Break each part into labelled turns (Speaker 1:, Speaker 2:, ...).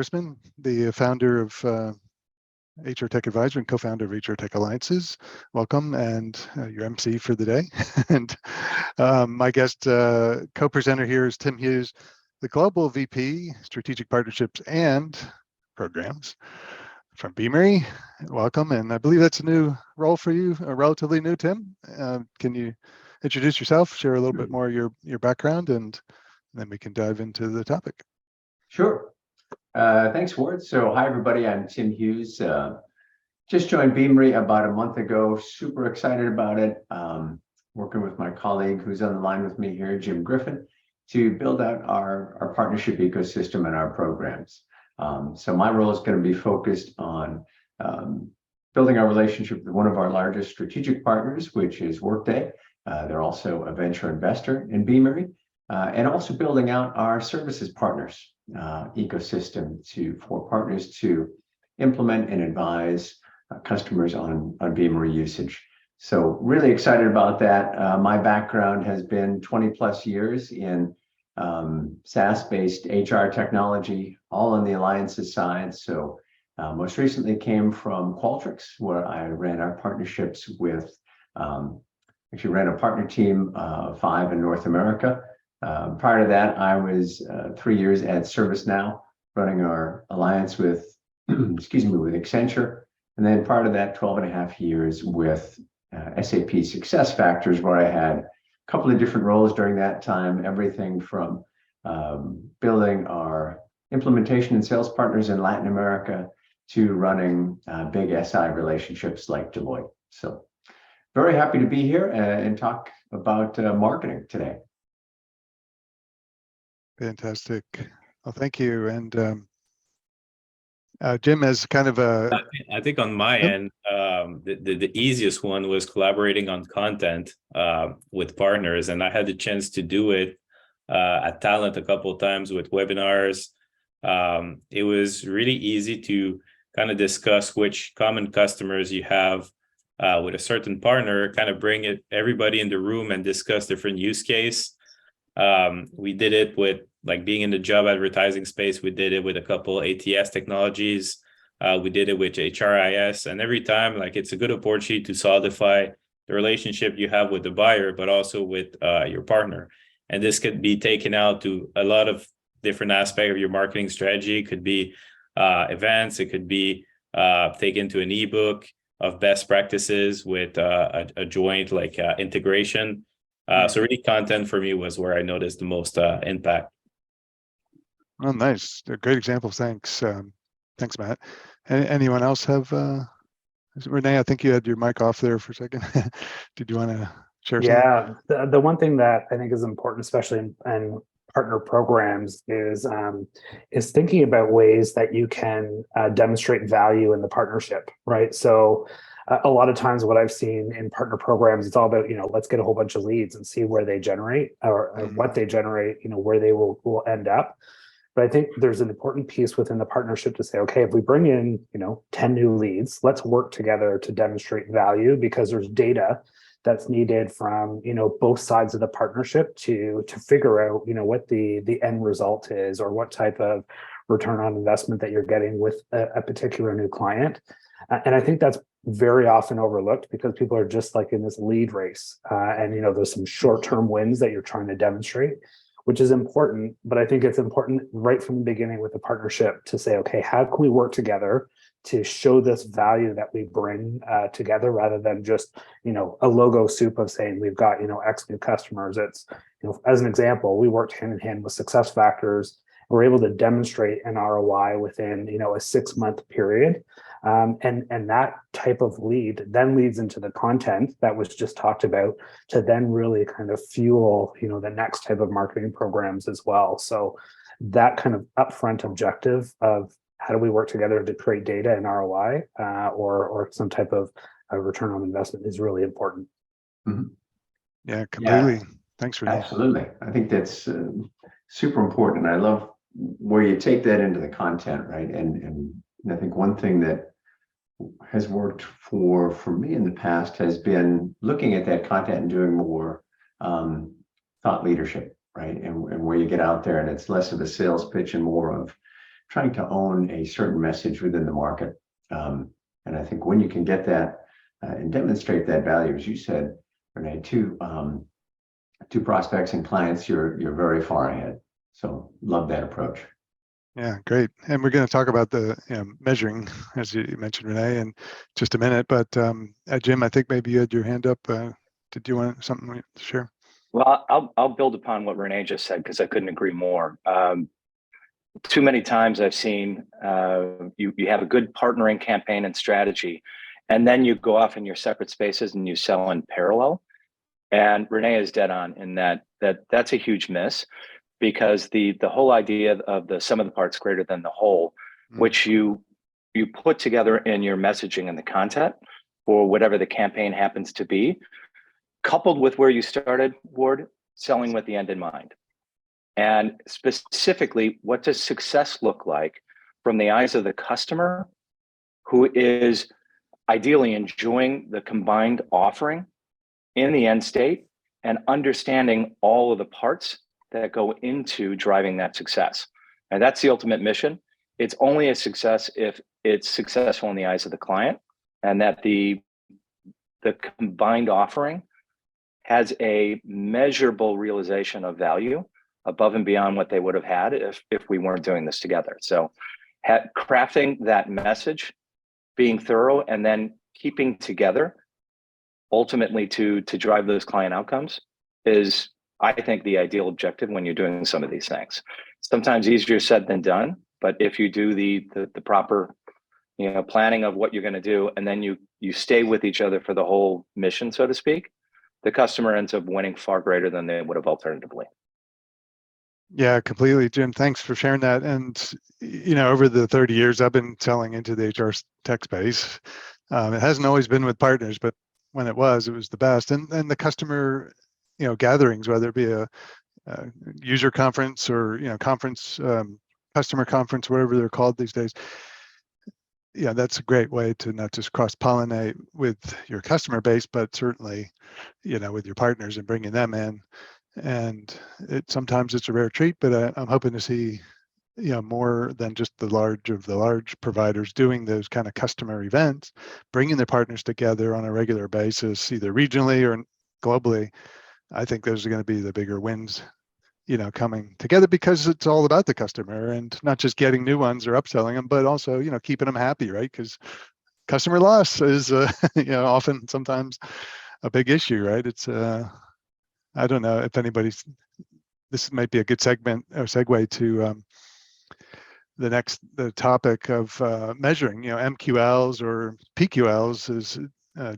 Speaker 1: Christman, the founder of HR Tech Advisor and co-founder of HR Tech Alliances. Welcome, and your MC for the day. And my guest co-presenter here is Tim Hughes, the Global VP, Strategic Partnerships and Programs from Beamery. Welcome, and I believe that's a new role for you, relatively new, Tim. Can you introduce yourself, share a little bit more of your background, and then we can dive into the topic.
Speaker 2: Sure. Thanks, Ward. So hi, everybody. I'm Tim Hughes. Just joined Beamery about a month ago. Super excited about it. Working with my colleague who's on the line with me here, Jim Griffin, to build out our partnership ecosystem and our programs. So my role is going to be focused on building our relationship with one of our largest strategic partners, which is Workday. They're also a venture investor in Beamery, and also building out our services partners ecosystem for partners to implement and advise customers on Beamery usage. So really excited about that. My background has been 20 plus years in SaaS-based HR technology, all on the alliances side. So most recently came from Qualtrics, where I ran our partnerships with, actually ran a partner team of 5 in North America. Prior to that, I was 3 years at ServiceNow, running our alliance with, excuse me, with Accenture. And then prior to that, 12 and a half years with SAP SuccessFactors, where I had a couple of different roles during that time, everything from building our implementation and sales partners in Latin America to running big SI relationships like Deloitte. So very happy to be here and talk about marketing today.
Speaker 1: Fantastic. Well, thank you. And Jim, as kind of
Speaker 3: I think on my end, the easiest one was collaborating on content with partners, and I had the chance to do it at Talent a couple of times with webinars. It was really easy to kind of discuss which common customers you have with a certain partner, kind of bring everybody in the room and discuss different use case. We did it with, like, being in the job advertising space. We did it with a couple ATS technologies. We did it with HRIS, and every time, like, it's a good opportunity to solidify the relationship you have with the buyer, but also with your partner. And this could be taken out to a lot of different aspects of your marketing strategy. It could be events. It could be taken to an ebook of best practices with a joint integration. So really, content for me was where I noticed the most impact.
Speaker 1: Oh, nice. A great example. Thanks. Thanks, Matt. Anyone else have, Rene, I think you had your mic off there for a second. Did you want to share something?
Speaker 4: Yeah, the one thing that I think is important, especially in partner programs, is thinking about ways that you can demonstrate value in the partnership, right? So a lot of times what I've seen in partner programs, it's all about, let's get a whole bunch of leads and see where they generate or what they generate, where they will end up. But I think there's an important piece within the partnership to say, okay, if we bring in, 10 new leads, let's work together to demonstrate value, because there's data that's needed from, both sides of the partnership to figure out, what the end result is, or what type of return on investment that you're getting with a particular new client. And I think that's very often overlooked because people are just like in this lead race. And, there's some short-term wins that you're trying to demonstrate, which is important. But I think it's important right from the beginning with the partnership to say, okay, how can we work together to show this value that we bring together, rather than just, a logo soup of saying we've got, X new customers. It's, as an example, we worked hand in hand with SuccessFactors. We're able to demonstrate an ROI within, a 6-month period. And that type of lead then leads into the content that was just talked about to then really kind of fuel, the next type of marketing programs as well. So that kind of upfront objective of how do we work together to create data and ROI or some type of return on investment is really important.
Speaker 2: Mm-hmm.
Speaker 1: Yeah, completely. Yeah. Thanks for that.
Speaker 2: Absolutely. I think that's super important. I love where you take that into the content, right? And I think one thing that has worked for me in the past has been looking at that content and doing more thought leadership, right? And where you get out there and it's less of a sales pitch and more of trying to own a certain message within the market. And I think when you can get that and demonstrate that value, as you said, Rene, to prospects and clients, you're very far ahead. So love that approach.
Speaker 1: Yeah, great. And we're going to talk about the measuring, as you mentioned, Rene, in just a minute. But Jim, I think maybe you had your hand up. Did you want something to share?
Speaker 5: Well, I'll build upon what Rene just said, because I couldn't agree more. Too many times I've seen you have a good partnering campaign and strategy, and then you go off in your separate spaces and you sell in parallel. And Rene is dead on in that's a huge miss, because the whole idea of the sum of the parts greater than the whole, which you put together in your messaging and the content for whatever the campaign happens to be, coupled with where you started, Ward, selling with the end in mind. And specifically, what does success look like from the eyes of the customer, who is ideally enjoying the combined offering in the end state and understanding all of the parts that go into driving that success. And that's the ultimate mission. It's only a success if it's successful in the eyes of the client, and that the combined offering has a measurable realization of value above and beyond what they would have had if we weren't doing this together. So crafting that message, being thorough, and then keeping together ultimately to drive those client outcomes is, I think, the ideal objective when you're doing some of these things. Sometimes easier said than done, but if you do the proper planning of what you're going to do, and then you stay with each other for the whole mission, so to speak, the customer ends up winning far greater than they would have alternatively.
Speaker 1: Yeah, completely, Jim. Thanks for sharing that. And over the 30 years I've been selling into the HR tech space, it hasn't always been with partners, but when it was the best. And the customer, gatherings, whether it be a user conference or conference, customer conference, whatever they're called these days. Yeah, that's a great way to not just cross-pollinate with your customer base, but certainly, with your partners and bringing them in. And sometimes it's a rare treat, but I'm hoping to see, more than just the large providers doing those kind of customer events, bringing their partners together on a regular basis, either regionally or globally. I think those are going to be the bigger wins, coming together, because it's all about the customer and not just getting new ones or upselling them, but also, keeping them happy, right? Because customer loss is, often sometimes a big issue, right? It's, I don't know if this might be a good segment or segue to the topic of measuring, MQLs or PQLs, as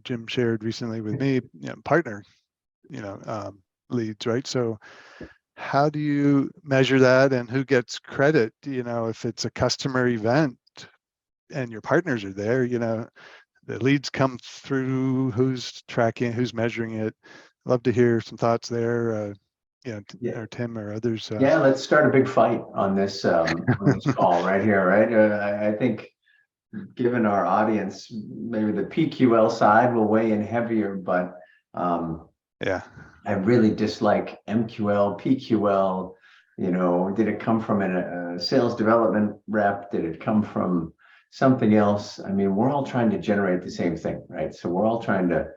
Speaker 1: Jim shared recently with me, partner, leads, right? So how do you measure that, and who gets credit? If it's a customer event and your partners are there, the leads come through, who's tracking, who's measuring it? Love to hear some thoughts there, or Tim or others.
Speaker 2: Yeah, let's start a big fight on this call right here, right? I think, given our audience, maybe the PQL side will weigh in heavier, but
Speaker 1: yeah,
Speaker 2: I really dislike MQL, PQL. Did it come from a sales development rep? Did it come from something else? I mean, we're all trying to generate the same thing, right? So we're all trying to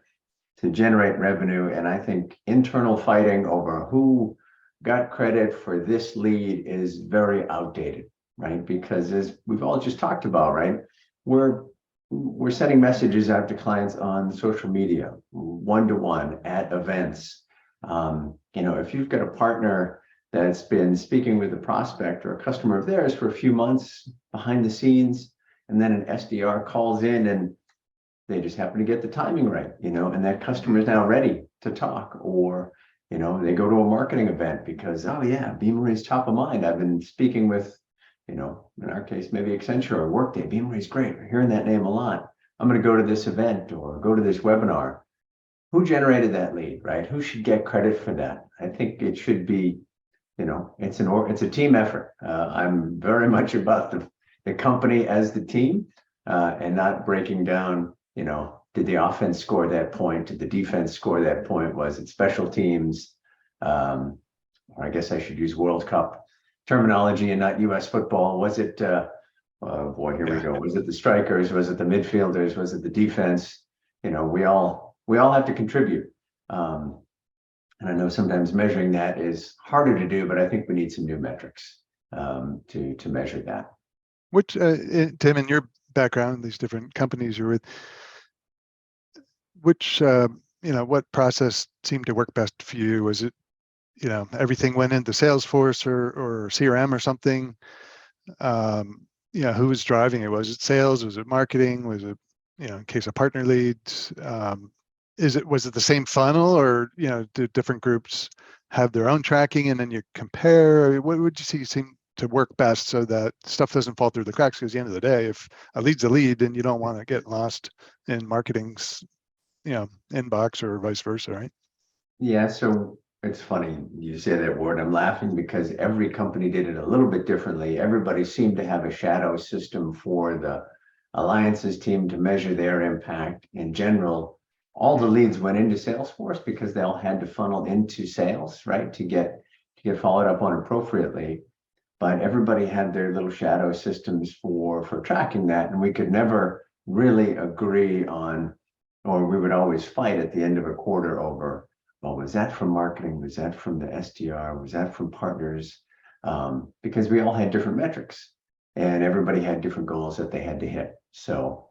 Speaker 2: generate revenue. And I think internal fighting over who got credit for this lead is very outdated, right? Because as we've all just talked about, right, we're sending messages out to clients on social media, one-to-one, at events. If you've got a partner that's been speaking with a prospect or a customer of theirs for a few months behind the scenes, and then an SDR calls in and they just happen to get the timing right, and that customer is now ready to talk, or, they go to a marketing event because, oh yeah, Beamery is top of mind. I've been speaking with, in our case, maybe Accenture or Workday. Beamery is great. We're hearing that name a lot. I'm going to go to this event or go to this webinar. Who generated that lead, right? Who should get credit for that? I think it should be, it's a team effort. I'm very much about the company as the team, and not breaking down, did the offense score that point? Did the defense score that point? Was it special teams? Or I guess I should use World Cup. terminology and not US football. Was it, oh boy, here we go. Was it the strikers? Was it the midfielders? Was it the defense? You know, we all have to contribute. And I know sometimes measuring that is harder to do, but I think we need some new metrics to measure that.
Speaker 1: Which, Tim, in your background, these different companies you're with, which, what process seemed to work best for you? Was it, everything went into Salesforce or CRM or something? Who was driving it? Was it sales? Was it marketing? Was it, in case of partner leads? Was it the same funnel, or, do different groups have their own tracking and then you compare? What would you see seem to work best so that stuff doesn't fall through the cracks? Because at the end of the day, if a lead's a lead, then you don't want to get lost in marketing's, inbox or vice versa, right?
Speaker 2: Yeah, so it's funny you say that word. I'm laughing because every company did it a little bit differently. Everybody seemed to have a shadow system for the alliances team to measure their impact. In general, all the leads went into Salesforce because they all had to funnel into sales, right, to get followed up on appropriately. But everybody had their little shadow systems for tracking that, and we could never really agree on, or we would always fight at the end of a quarter over, well, was that from marketing? Was that from the SDR? Was that from partners? Because we all had different metrics and everybody had different goals that they had to hit. So,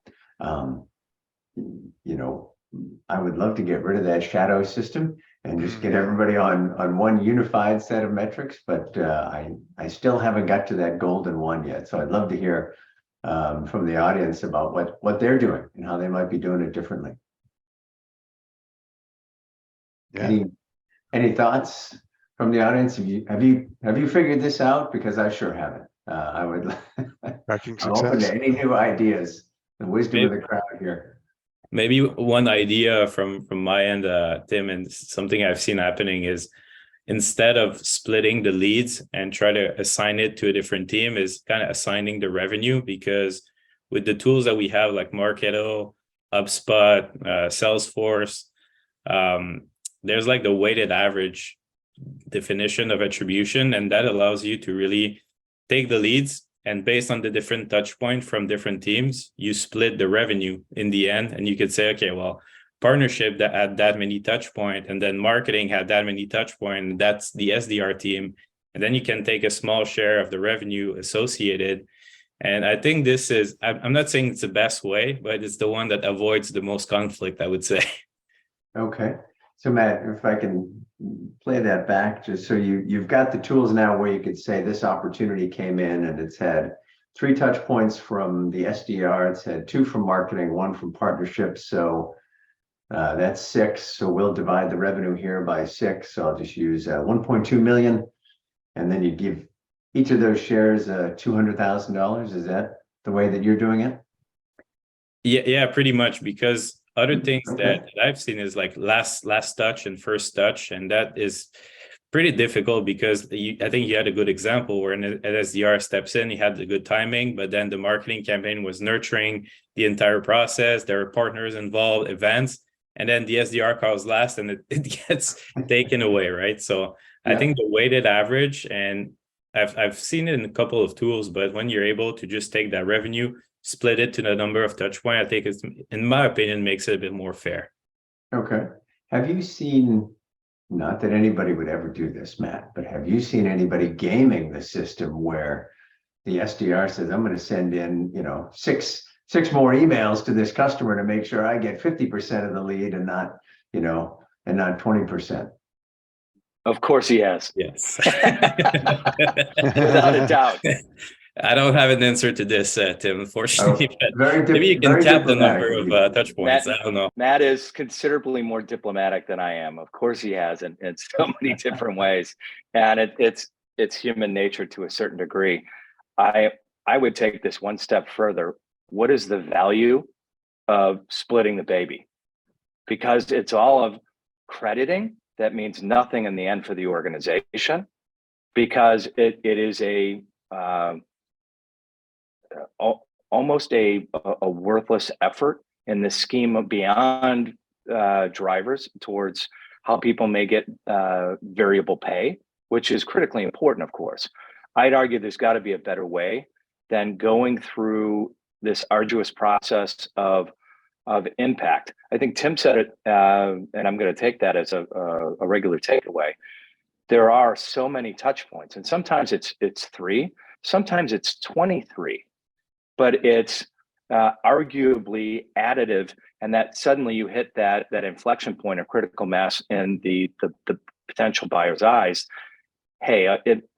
Speaker 2: I would love to get rid of that shadow system and just get everybody on one unified set of metrics, but I still haven't got to that golden one yet. So I'd love to hear from the audience about what they're doing and how they might be doing it differently.
Speaker 1: Yeah.
Speaker 2: Any thoughts from the audience? Have you figured this out? Because I sure haven't. I would
Speaker 1: Tracking
Speaker 2: I'm open
Speaker 1: success.
Speaker 2: to any new ideas. The wisdom of the crowd here.
Speaker 3: Maybe one idea from my end, Tim, and something I've seen happening is, instead of splitting the leads and try to assign it to a different team, is kind of assigning the revenue, because with the tools that we have like Marketo, HubSpot, Salesforce, there's like the weighted average definition of attribution, and that allows you to really take the leads, and based on the different touch point from different teams, you split the revenue in the end. And you could say, okay, well, partnership that had that many touch point, and then marketing had that many touch point, and that's the SDR team. And then you can take a small share of the revenue associated. And I think this is, I'm not saying it's the best way, but it's the one that avoids the most conflict, I would say.
Speaker 2: Okay. So Matt, if I can play that back, just so you've got the tools now where you could say this opportunity came in and it's had 3 touch points from the SDR, it's had 2 from marketing, 1 from partnerships. So that's 6. So we'll divide the revenue here by 6. So I'll just use 1.2 million. And then you give each of those shares $200,000. Is that the way that you're doing it?
Speaker 3: Yeah, pretty much, because other things that I've seen is like last touch and first touch, and that is pretty difficult because I think you had a good example where an SDR steps in, he had the good timing, but then the marketing campaign was nurturing the entire process. There are partners involved, events, and then the SDR calls last and it gets taken away, right? So I think the weighted average, and I've seen it in a couple of tools, but when you're able to just take that revenue, split it to the number of touch point, I think it's, in my opinion, makes it a bit more fair.
Speaker 2: Okay. Have you seen, not that anybody would ever do this, Matt, but have you seen anybody gaming the system where the SDR says, I'm going to send in, 6 more emails to this customer to make sure I get 50% of the lead and not, and not 20%?
Speaker 5: Of course he has.
Speaker 3: Yes.
Speaker 5: Without a doubt.
Speaker 3: I don't have an answer to this, Tim, unfortunately. Maybe you can
Speaker 2: very
Speaker 3: cap the number of touch points.
Speaker 5: Matt,
Speaker 3: I don't know.
Speaker 5: Matt is considerably more diplomatic than I am. Of course he has, in so many different ways. And it's human nature to a certain degree. I would take this one step further. What is the value of splitting the baby? Because it's all of crediting. That means nothing in the end for the organization, because it is almost a worthless effort in the scheme of beyond drivers towards how people may get variable pay, which is critically important, of course. I'd argue there's got to be a better way than going through this arduous process of impact. I think Tim said it, and I'm going to take that as a regular takeaway. There are so many touch points, and sometimes it's 3, sometimes it's 23, but it's arguably additive, and that suddenly you hit that inflection point of critical mass in the potential buyer's eyes. Hey,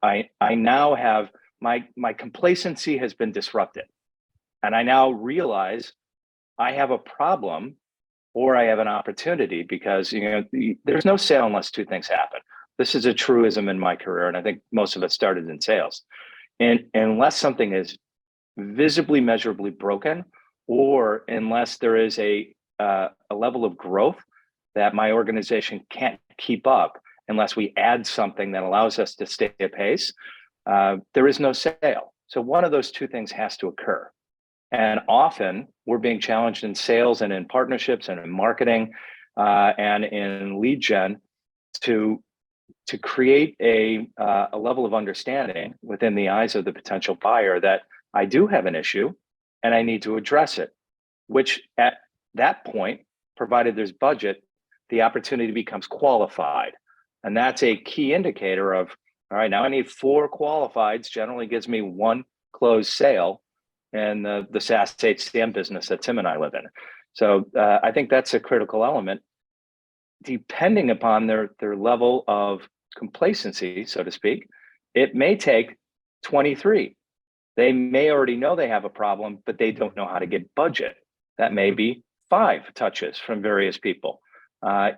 Speaker 5: I now have my complacency has been disrupted, and I now realize I have a problem or I have an opportunity, because there's no sale unless 2 things happen. This is a truism in my career, and I think most of it started in sales. And unless something is visibly, measurably broken, or unless there is a level of growth that my organization can't keep up, unless we add something that allows us to stay apace, there is no sale. So one of those 2 things has to occur. And often we're being challenged in sales and in partnerships and in marketing and in lead gen to create a level of understanding within the eyes of the potential buyer that I do have an issue and I need to address it, which at that point, provided there's budget, the opportunity becomes qualified. And that's a key indicator of, all right, now I need 4 qualifieds, generally gives me 1 closed sale in the SaaS HCM business that Tim and I live in. So I think that's a critical element. Depending upon their level of complacency, so to speak, it may take 23. They may already know they have a problem, but they don't know how to get budget. That may be 5 touches from various people,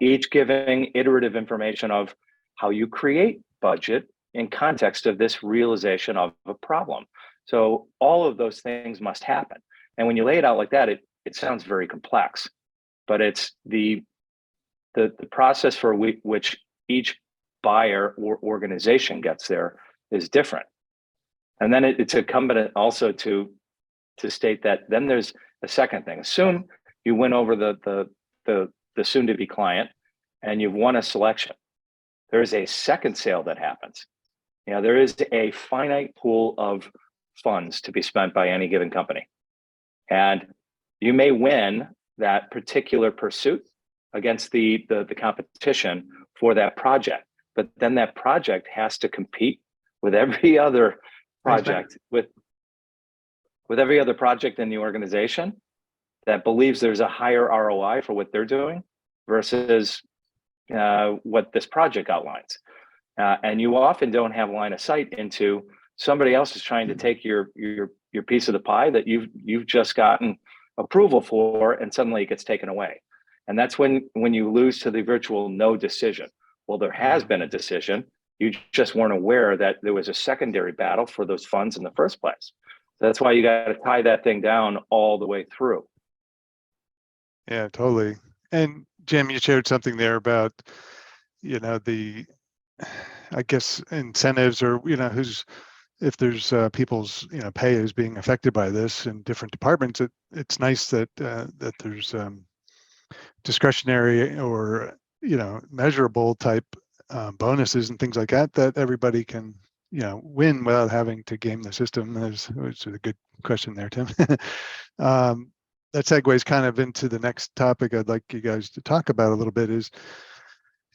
Speaker 5: each giving iterative information of how you create budget in context of this realization of a problem. So all of those things must happen. And when you lay it out like that, it sounds very complex, but it's the process for which each buyer or organization gets there is different. And then it's incumbent also to state that then there's a second thing. Assume you win over the soon-to-be client and you've won a selection. There is a second sale that happens. There is a finite pool of funds to be spent by any given company. And you may win that particular pursuit against the competition for that project, but then that project has to compete with every other project, with every other project in the organization that believes there's a higher ROI for what they're doing versus what this project outlines. And you often don't have line of sight into somebody else is trying to take your piece of the pie that you've just gotten approval for, and suddenly it gets taken away. And that's when you lose to the virtual no decision. Well, there has been a decision. You just weren't aware that there was a secondary battle for those funds in the first place. That's why you got to tie that thing down all the way through.
Speaker 1: Yeah, totally. And Jim, you shared something there about, the, I guess, incentives, or, if there's people's, pay is being affected by this in different departments, it's nice that that there's discretionary or, measurable type bonuses and things like that everybody can, win without having to game the system. Which is a good question there, Tim. That segues kind of into the next topic I'd like you guys to talk about a little bit is,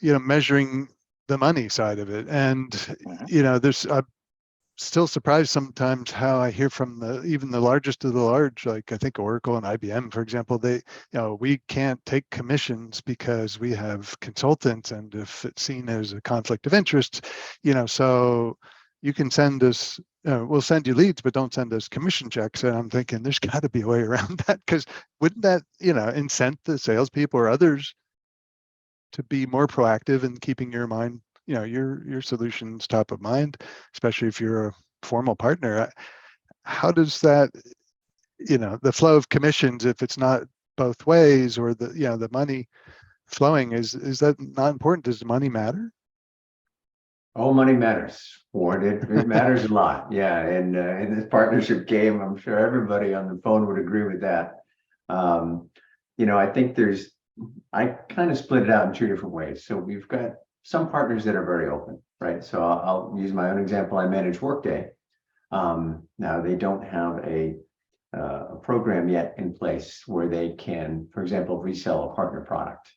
Speaker 1: measuring the money side of it. And, there's, I'm still surprised sometimes how I hear from even the largest of the large, like I think Oracle and IBM, for example, they, we can't take commissions because we have consultants, and if it's seen as a conflict of interest, so you can send us, we'll send you leads, but don't send us commission checks. And I'm thinking there's got to be a way around that, because wouldn't that, incent the salespeople or others to be more proactive in keeping your mind, your solutions top of mind, especially if you're a formal partner? How does that, the flow of commissions, if it's not both ways, or the money flowing, is that not important? Does money matter?
Speaker 2: Oh, money matters, Ward. It matters a lot. Yeah. And in this partnership game, I'm sure everybody on the phone would agree with that. I think I kind of split it out in 2 different ways. So we've got some partners that are very open, right? So I'll use my own example. I manage Workday. Now they don't have a program yet in place where they can, for example, resell a partner product.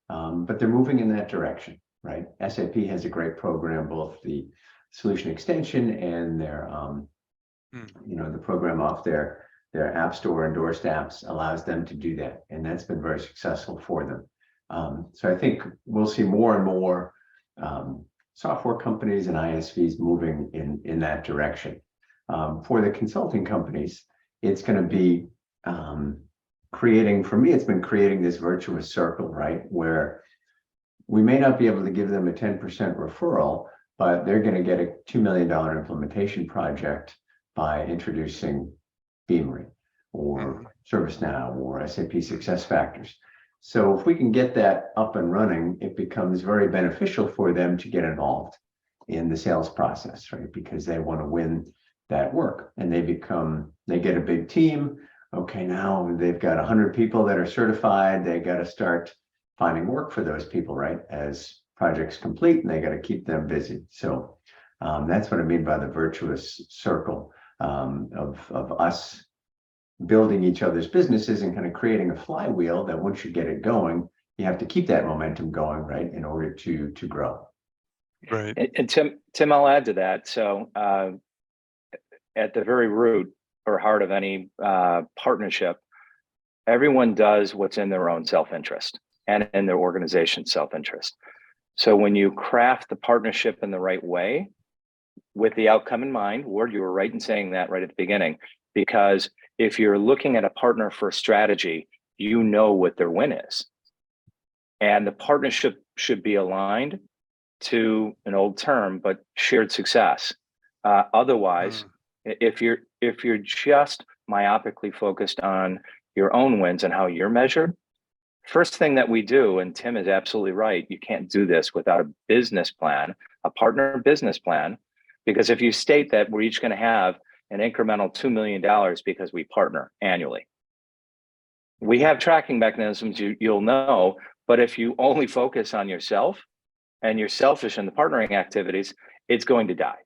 Speaker 2: But they're moving in that direction, right? SAP has a great program, both the solution extension and their, the program off their app store, endorsed apps, allows them to do that. And that's been very successful for them. So I think we'll see more and more software companies and ISVs moving in that direction. For the consulting companies, it's going to be for me, it's been creating this virtuous circle, right? Where we may not be able to give them a 10% referral, but they're going to get a $2 million implementation project by introducing Beamery or ServiceNow or SAP SuccessFactors. So if we can get that up and running, it becomes very beneficial for them to get involved in the sales process, right? Because they want to win that work, and they get a big team. Okay, now they've got 100 people that are certified. They got to start finding work for those people, right? As projects complete, and they got to keep them busy. So that's what I mean by the virtuous circle of us building each other's businesses and kind of creating a flywheel that once you get it going, you have to keep that momentum going, right, in order to grow.
Speaker 1: Right.
Speaker 5: And Tim, I'll add to that. So at the very root or heart of any partnership, everyone does what's in their own self-interest and in their organization's self-interest. So when you craft the partnership in the right way, with the outcome in mind, Ward, you were right in saying that right at the beginning, because if you're looking at a partner for strategy, you know what their win is. And the partnership should be aligned to an old term, but shared success. Otherwise, if you're just myopically focused on your own wins and how you're measured, first thing that we do, and Tim is absolutely right, you can't do this without a business plan, a partner business plan, because if you state that we're each going to have an incremental $2 million because we partner annually, we have tracking mechanisms, you'll know, but if you only focus on yourself and you're selfish in the partnering activities, it's going to die.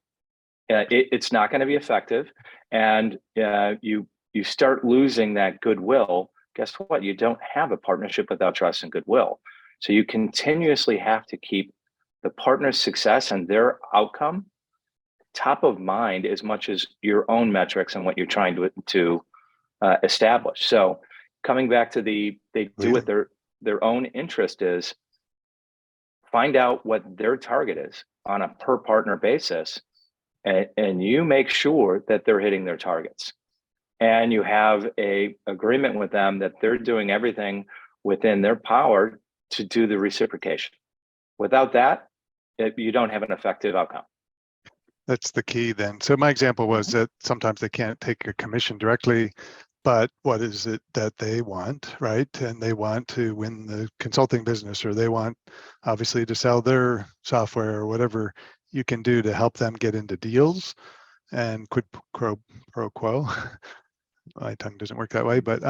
Speaker 5: It's not going to be effective, and you start losing that goodwill. Guess what? You don't have a partnership without trust and goodwill. So you continuously have to keep the partner's success and their outcome top of mind as much as your own metrics and what you're trying to establish. So coming back to they do what their own interest is, find out what their target is on a per partner basis, and you make sure that they're hitting their targets. And you have a agreement with them that they're doing everything within their power to do the reciprocation. Without that, you don't have an effective outcome.
Speaker 1: That's the key then. So my example was that sometimes they can't take a commission directly, but what is it that they want, right? And they want to win the consulting business, or they want obviously to sell their software, or whatever you can do to help them get into deals and quid pro quo. My tongue doesn't work that way, but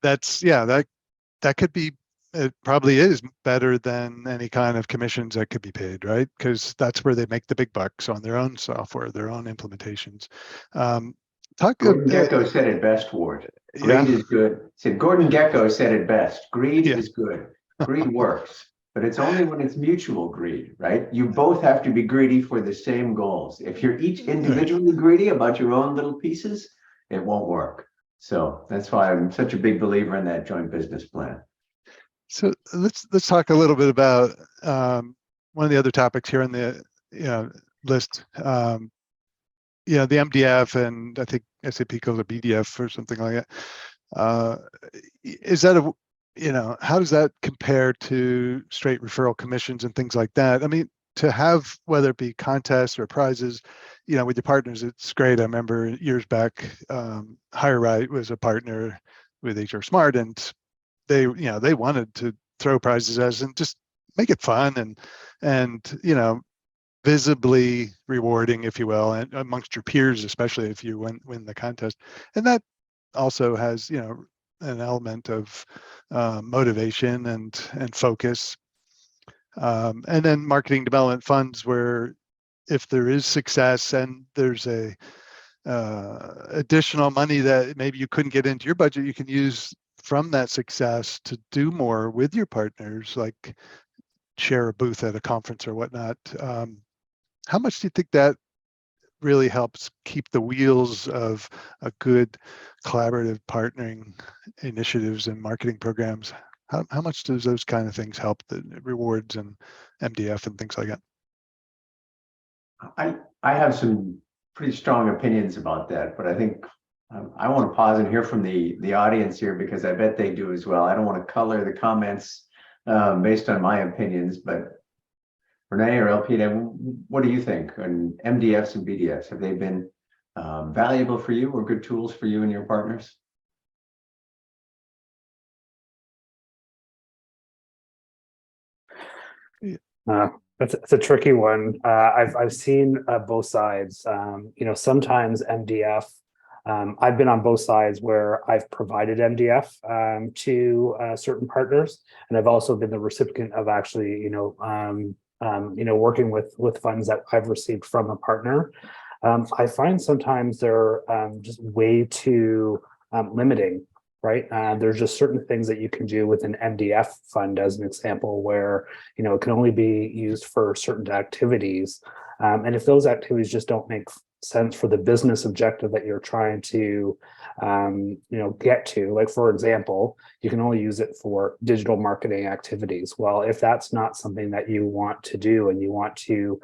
Speaker 1: that could be, it probably is better than any kind of commissions that could be paid, right? Because that's where they make the big bucks on their own software, their own implementations.
Speaker 2: Gordon Gekko said it best, Ward. Greed is good. Gordon Gekko said it best. Greed is good. Greed works, but it's only when it's mutual greed, right? You both have to be greedy for the same goals. If you're each individually greedy about your own little pieces, it won't work. So that's why I'm such a big believer in that joint business plan.
Speaker 1: So let's talk a little bit about one of the other topics here on the list. The MDF, and I think SAP calls it BDF or something like that. Is that how does that compare to straight referral commissions and things like that? I mean, to have, whether it be contests or prizes, with your partners, it's great. I remember years back, HireRight was a partner with HR Smart, and they wanted to throw prizes as and just make it fun and visibly rewarding, if you will, and amongst your peers, especially if you win the contest. And that also has an element of motivation and focus. And then marketing development funds, where if there is success and there's a additional money that maybe you couldn't get into your budget, you can use from that success to do more with your partners, like share a booth at a conference or whatnot. How much do you think that really helps keep the wheels of a good collaborative partnering initiatives and marketing programs? How much does those kind of things help, the rewards and MDF and things like that?
Speaker 2: I have some pretty strong opinions about that, but I think I want to pause and hear from the audience here, because I bet they do as well. I don't want to color the comments based on my opinions, but Rene or Elpida, what do you think? And MDFs and BDFs, have they been valuable for you or good tools for you and your partners?
Speaker 4: That's a tricky one. I've seen both sides. Sometimes MDF. I've been on both sides where I've provided MDF to certain partners, and I've also been the recipient of actually, working with funds that I've received from a partner. I find sometimes they're just way too limiting. Right. There's just certain things that you can do with an MDF fund, as an example, where, it can only be used for certain activities. And if those activities just don't make sense for the business objective that you're trying to, get to, like, for example, you can only use it for digital marketing activities. Well, if that's not something that you want to do, and you want to,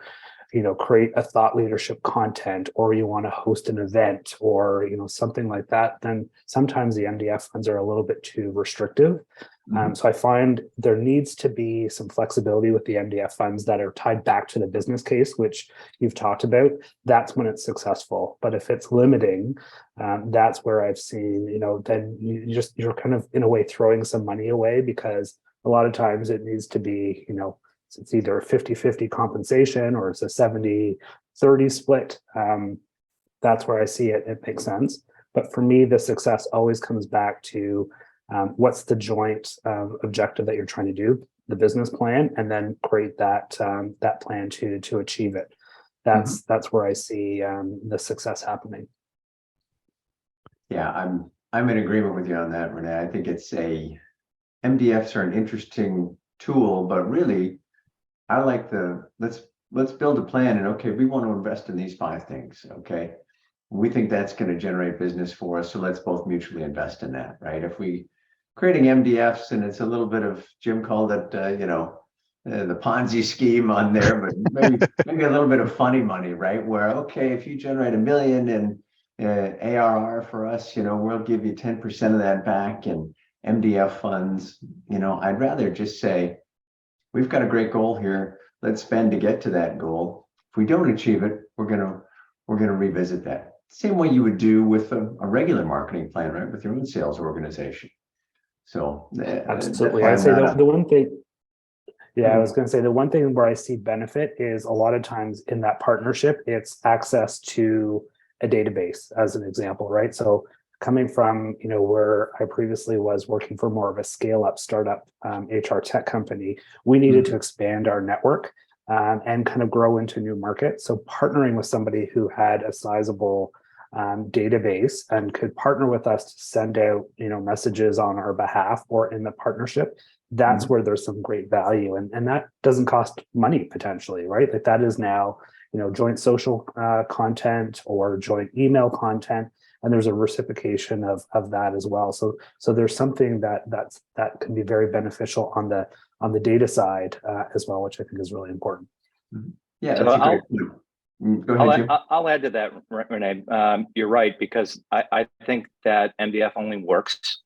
Speaker 4: create a thought leadership content, or you want to host an event, or, something like that, then sometimes the MDF funds are a little bit too restrictive. So I find there needs to be some flexibility with the MDF funds that are tied back to the business case, which you've talked about. That's when it's successful. But if it's limiting, that's where I've seen, then you're kind of in a way throwing some money away, because a lot of times it needs to be, it's either 50-50 compensation, or it's a 70-30 split. That's where I see it. It makes sense. But for me, the success always comes back to what's the joint objective that you're trying to do, the business plan, and then create that plan to achieve it. That's where I see the success happening.
Speaker 2: Yeah, I'm in agreement with you on that, Rene. I think MDFs are an interesting tool, but really, I like let's build a plan, and okay, we want to invest in these 5 things. Okay, we think that's going to generate business for us, so let's both mutually invest in that, right? If we creating MDFs and it's a little bit of, Jim called it, the Ponzi scheme on there, but maybe a little bit of funny money, right? Where, okay, if you generate $1 million in ARR for us, we'll give you 10% of that back in MDF funds. I'd rather just say, we've got a great goal here. Let's spend to get to that goal. If we don't achieve it, we're gonna revisit that. Same way you would do with a regular marketing plan, right? With your own sales organization. So
Speaker 4: absolutely, I'd say the one thing. Yeah, I was going to say the one thing where I see benefit is a lot of times in that partnership, it's access to a database, as an example, right? So coming from, where I previously was working for more of a scale-up startup HR tech company, we needed to expand our network and kind of grow into new markets. So partnering with somebody who had a sizable database and could partner with us to send out, messages on our behalf or in the partnership, that's where there's some great value. And that doesn't cost money potentially, right? Like that is now, joint social content or joint email content. And there's a reciprocation of that as well. So there's something that can be very beneficial on the data side as well, which I think is really important.
Speaker 2: Yeah,
Speaker 5: so
Speaker 2: go ahead, Jim.
Speaker 5: I'll add to that, Rene. You're right, because I think that MDF only works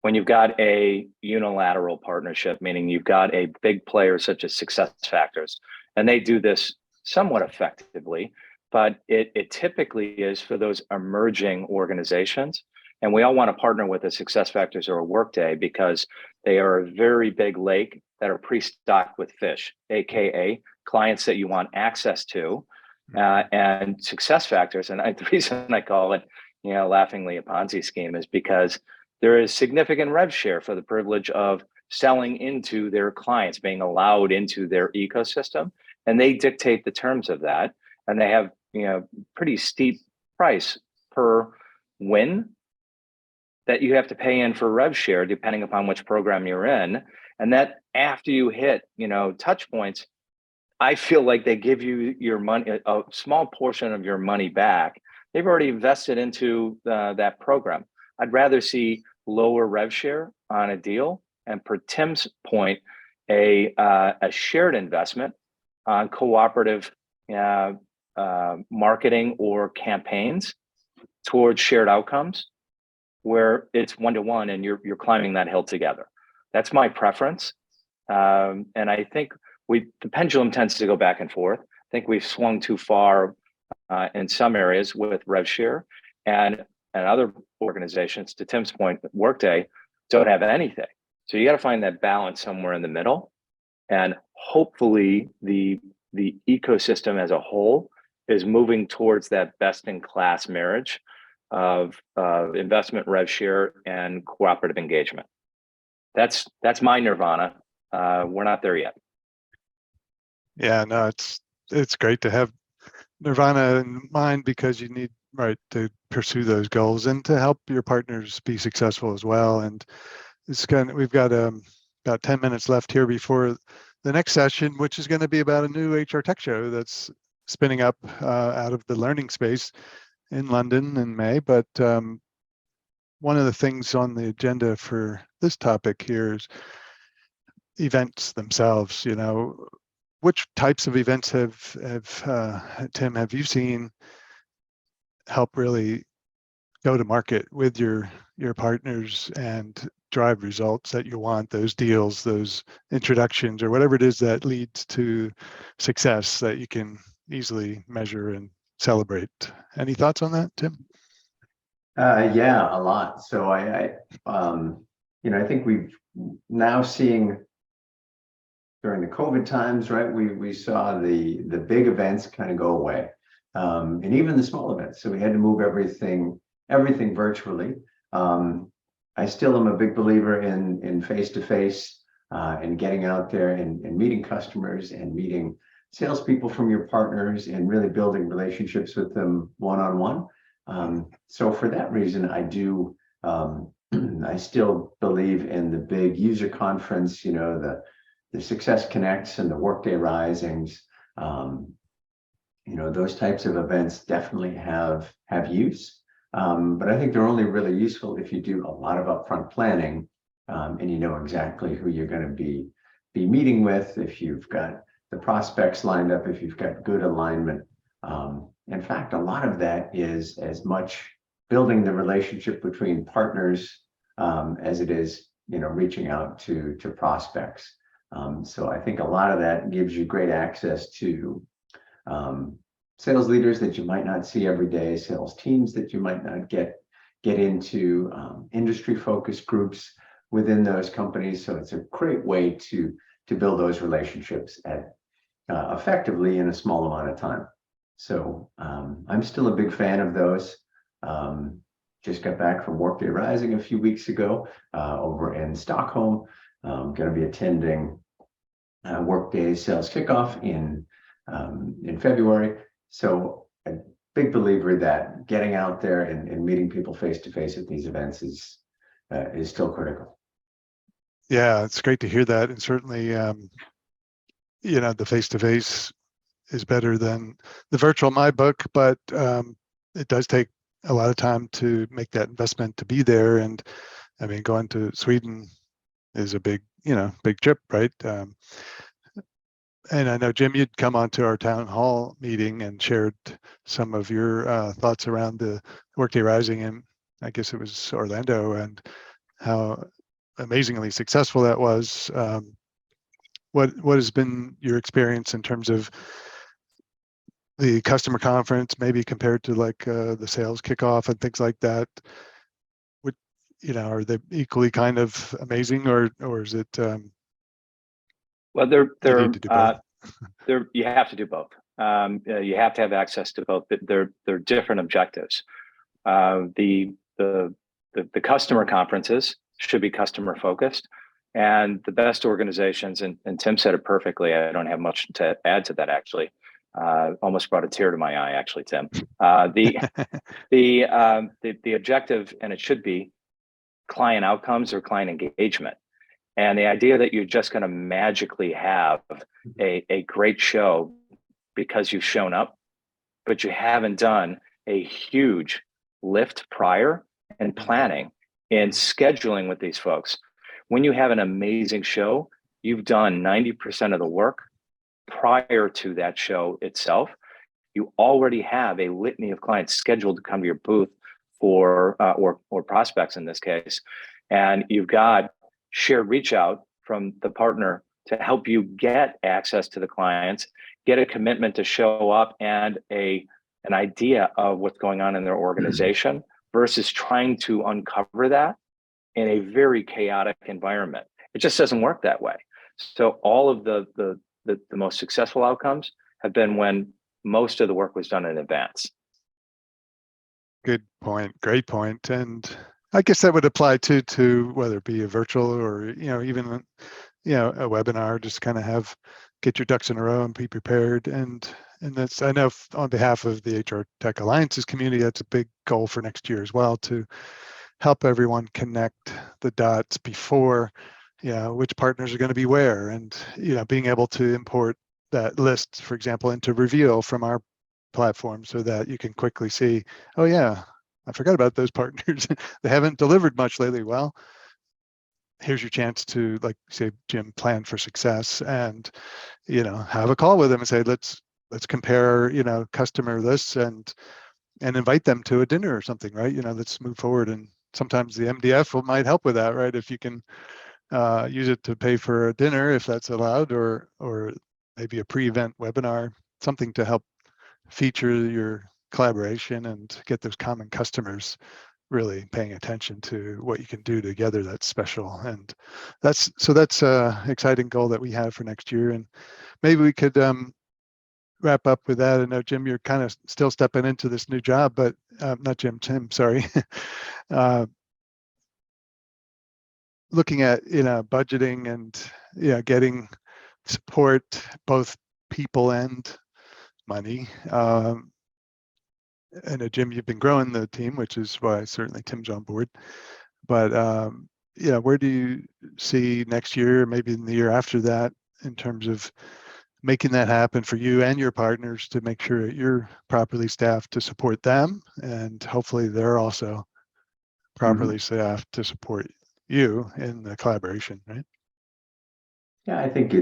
Speaker 5: when you've got a unilateral partnership, meaning you've got a big player such as SuccessFactors, and they do this somewhat effectively. But it typically is for those emerging organizations. And we all want to partner with a SuccessFactors or a Workday because they are a very big lake that are pre-stocked with fish, AKA clients that you want access to. And SuccessFactors, and the reason I call it, laughingly a Ponzi scheme is because there is significant rev share for the privilege of selling into their clients, being allowed into their ecosystem, and they dictate the terms of that. And they have, pretty steep price per win that you have to pay in for rev share, depending upon which program you're in. And that after you hit, touch points, I feel like they give you your money, a small portion of your money back. They've already invested into that program. I'd rather see lower rev share on a deal, and per Tim's point, a shared investment on cooperative marketing or campaigns towards shared outcomes, where it's one-to-one and you're climbing that hill together. That's my preference, and I think the pendulum tends to go back and forth. I think we've swung too far in some areas with rev share, and other organizations, to Tim's point, Workday, don't have anything. So you got to find that balance somewhere in the middle, and hopefully the ecosystem as a whole is moving towards that best-in-class marriage of investment, rev share, and cooperative engagement. That's my nirvana. We're not there yet.
Speaker 1: Yeah, no, it's great to have nirvana in mind, because you need to pursue those goals and to help your partners be successful as well. And we've got about 10 minutes left here before the next session, which is going to be about a new HR tech show that's spinning up out of the learning space in London in May. But one of the things on the agenda for this topic here is events themselves. Which types of events Tim, have you seen help really go to market with your partners and drive results that you want, those deals, those introductions, or whatever it is that leads to success that you can easily measure and celebrate? Any thoughts on that, Tim?
Speaker 2: Yeah, a lot. So I think we've now seeing during the COVID times, right? We saw the big events kind of go away, and even the small events. So we had to move everything virtually. I still am a big believer in face-to-face and getting out there and meeting customers and meeting salespeople from your partners and really building relationships with them one-on-one. So for that reason, I do. I still believe in the big user conference. The Success Connects and the Workday Risings. Those types of events definitely have use. But I think they're only really useful if you do a lot of upfront planning, and you know exactly who you're going to be meeting with, if you've got the prospects lined up, if you've got good alignment. In fact, a lot of that is as much building the relationship between partners as it is, reaching out to prospects. So I think a lot of that gives you great access to sales leaders that you might not see every day, sales teams that you might not get into, industry focused groups within those companies. So it's a great way to build those relationships effectively in a small amount of time. So I'm still a big fan of those. Just got back from Workday Rising a few weeks ago over in Stockholm. Going to be attending Workday Sales Kickoff in February. So a big believer that getting out there and meeting people face to face at these events is still critical.
Speaker 1: Yeah, it's great to hear that, and certainly, the face to face is better than the virtual in my book, but it does take a lot of time to make that investment to be there. And I mean, going to Sweden is a big trip, right? And I know, Jim, you'd come onto our town hall meeting and shared some of your thoughts around the Workday Rising, and I guess it was Orlando, and how amazingly successful that was. What has been your experience in terms of the customer conference, maybe compared to like the sales kickoff and things like that? Are they equally kind of amazing, or is it?
Speaker 5: Well,
Speaker 1: you
Speaker 5: have to do both. You have to have access to both. They're different objectives. The the customer conferences should be customer focused. And the best organizations, and Tim said it perfectly. I don't have much to add to that, actually. Almost brought a tear to my eye, actually, Tim. The objective, and it should be client outcomes or client engagement. And the idea that you're just going to magically have a great show because you've shown up, but you haven't done a huge lift prior and planning and scheduling with these folks. When you have an amazing show, you've done 90% of the work prior to that show itself. You already have a litany of clients scheduled to come to your booth for or prospects in this case, and you've got shared reach out from the partner to help you get access to the clients, get a commitment to show up, and an idea of what's going on in their organization versus trying to uncover that in a very chaotic environment. It just doesn't work that way. So all of the most successful outcomes have been when most of the work was done in advance.
Speaker 1: Good point. Great point. And I guess that would apply to whether it be a virtual or, even, a webinar, just kind of get your ducks in a row and be prepared. And that's, I know on behalf of the HR Tech Alliances community, that's a big goal for next year as well, to help everyone connect the dots before, which partners are going to be where, and, being able to import that list, for example, into Reveal from our platform so that you can quickly see, oh yeah, I forgot about those partners. They haven't delivered much lately. Well, here's your chance to, like say, Jim, plan for success and, have a call with them and say, let's compare, customer lists and invite them to a dinner or something, right? Let's move forward. And sometimes the MDF might help with that, right? If you can use it to pay for a dinner, if that's allowed, or maybe a pre-event webinar, something to help feature your collaboration and get those common customers really paying attention to what you can do together that's special. And that's a exciting goal that we have for next year. And maybe we could wrap up with that. I know, Jim, you're kind of still stepping into this new job, but not Jim, Tim, sorry. Looking at, budgeting and, getting support, both people and money. And Jim, you've been growing the team, which is why certainly Tim's on board. But where do you see next year, maybe in the year after that, in terms of making that happen for you and your partners to make sure that you're properly staffed to support them, and hopefully they're also properly staffed to support you in the collaboration, right?
Speaker 2: Yeah, I think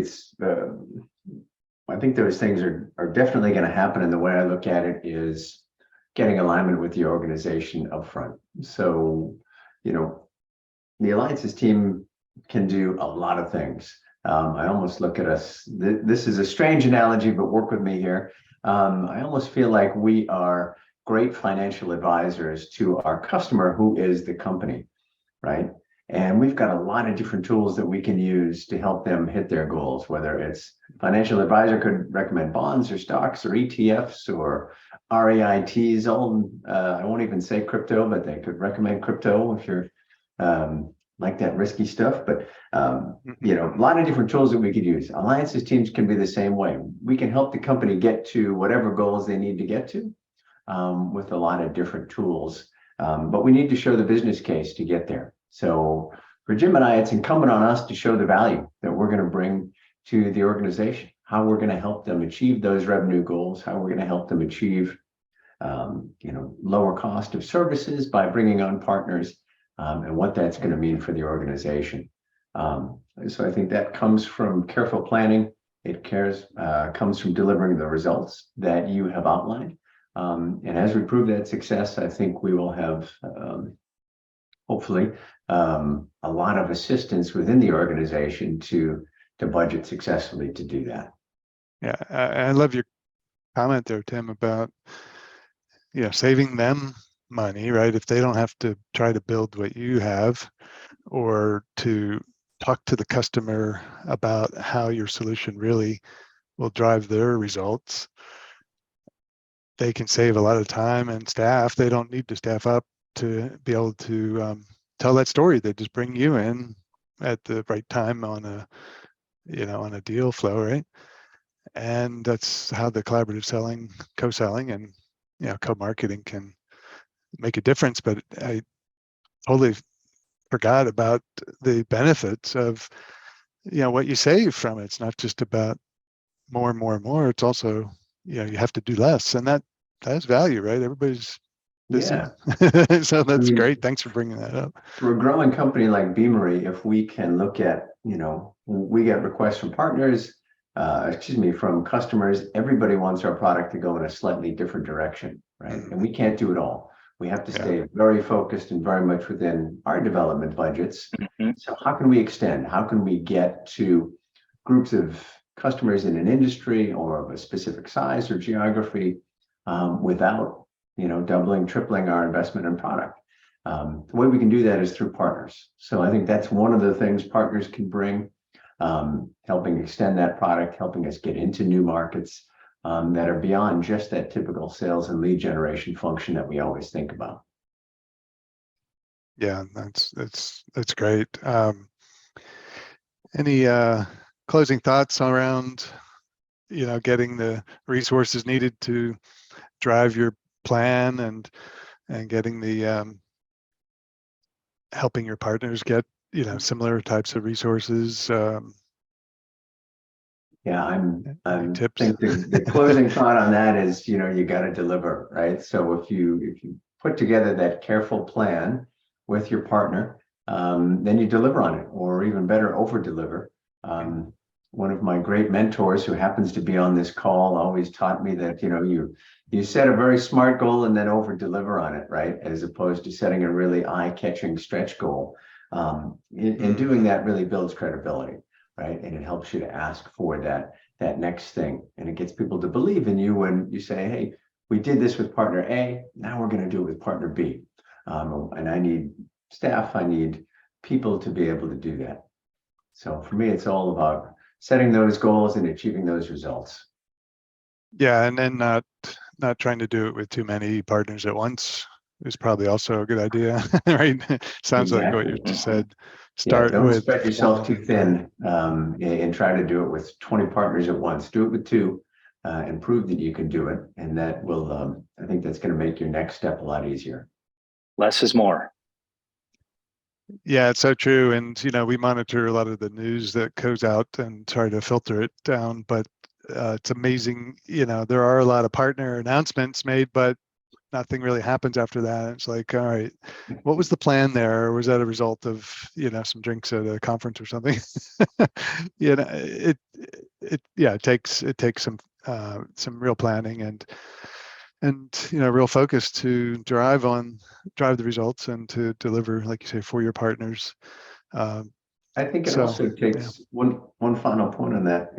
Speaker 2: I think those things are definitely going to happen. And the way I look at it is getting alignment with the organization up front. So, the Alliances team can do a lot of things. I almost look at us, this is a strange analogy, but work with me here. I almost feel like we are great financial advisors to our customer, who is the company, right? And we've got a lot of different tools that we can use to help them hit their goals, whether it's financial advisor could recommend bonds or stocks or ETFs or REITs. I won't even say crypto, but they could recommend crypto if you're like that risky stuff. But, a lot of different tools that we could use. Alliances teams can be the same way. We can help the company get to whatever goals they need to get to with a lot of different tools. But we need to show the business case to get there. So for Jim and I, it's incumbent on us to show the value that we're going to bring to the organization, how we're going to help them achieve those revenue goals, how we're going to help them achieve, lower cost of services by bringing on partners, and what that's going to mean for the organization. So I think that comes from careful planning. It comes from delivering the results that you have outlined. And as we prove that success, I think we will have hopefully a lot of assistance within the organization to budget successfully to do that.
Speaker 1: Yeah, I love your comment there, Tim, about saving them money, right? If they don't have to try to build what you have, or to talk to the customer about how your solution really will drive their results, they can save a lot of time and staff. They don't need to staff up to be able to tell that story. They just bring you in at the right time on a, on a deal flow, right? And that's how the collaborative selling, co-selling, and co-marketing can make a difference. But I totally forgot about the benefits of what you save from it. It's not just about more and more and more. It's also you have to do less, and that has value, right? Everybody's busy.
Speaker 2: Yeah.
Speaker 1: So that's great. Thanks for bringing that up.
Speaker 2: For a growing company like Beamery, if we can look at, we get requests from partners, from customers. Everybody wants our product to go in a slightly different direction, right? And we can't do it all. We have to stay very focused and very much within our development budgets. So how can we extend? How can we get to groups of customers in an industry or of a specific size or geography without, doubling, tripling our investment in product? The way we can do that is through partners. So I think that's one of the things partners can bring, helping extend that product, helping us get into new markets that are beyond just that typical sales and lead generation function that we always think about.
Speaker 1: Yeah, that's great. Any closing thoughts around, getting the resources needed to drive your plan and getting the helping your partners get similar types of resources?
Speaker 2: Yeah, I'm
Speaker 1: tips.
Speaker 2: think the closing thought on that is, you got to deliver, right? So if you put together that careful plan with your partner, then you deliver on it, or even better, over deliver. One of my great mentors, who happens to be on this call, always taught me that you set a very smart goal and then over deliver on it, right? As opposed to setting a really eye-catching stretch goal. And doing that really builds credibility, right? And it helps you to ask for that next thing, and it gets people to believe in you when you say, "Hey, we did this with partner A, now we're going to do it with partner B, and I need staff, I need people to be able to do that." So for me, it's all about setting those goals and achieving those results.
Speaker 1: Yeah, and then not trying to do it with too many partners at once is probably also a good idea, right? Sounds like what you just said.
Speaker 2: Don't
Speaker 1: with
Speaker 2: spread yourself too thin and try to do it with 20 partners at once. Do it with 2 and prove that you can do it. And that will, I think that's going to make your next step a lot easier.
Speaker 5: Less is more.
Speaker 1: Yeah, it's so true. And, we monitor a lot of the news that goes out and try to filter it down. But it's amazing, there are a lot of partner announcements made, but nothing really happens after that. It's like, all right, what was the plan there? Or was that a result of, some drinks at a conference or something? It takes some real planning and real focus to drive the results and to deliver, like you say, for your partners.
Speaker 2: I think it also takes one final point on that.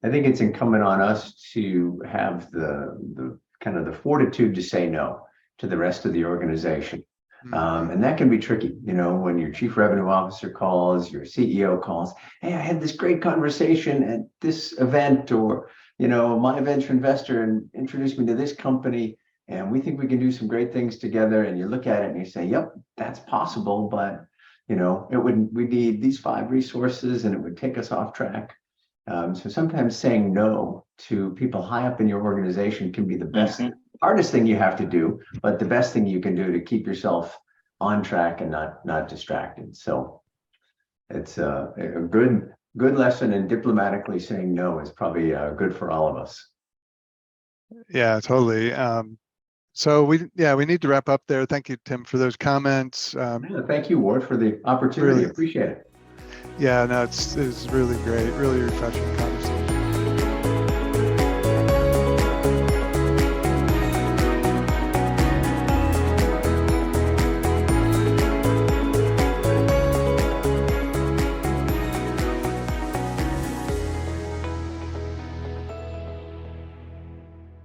Speaker 2: I think it's incumbent on us to have the kind of the fortitude to say no to the rest of the organization. And that can be tricky, when your chief revenue officer calls, your CEO calls, "Hey, I had this great conversation at this event," or, "my venture investor and introduced me to this company, and we think we can do some great things together." And you look at it and you say, "Yep, that's possible, but we need these 5 resources and it would take us off track." So sometimes saying no to people high up in your organization can be the best, hardest thing you have to do, but the best thing you can do to keep yourself on track and not distracted. So it's a good lesson, and diplomatically saying no is probably good for all of us.
Speaker 1: Yeah, totally. So we need to wrap up there. Thank you, Tim, for those comments.
Speaker 2: Thank you, Ward, for the opportunity. Really appreciate it.
Speaker 1: Yeah, no, it's really great, really refreshing conversation.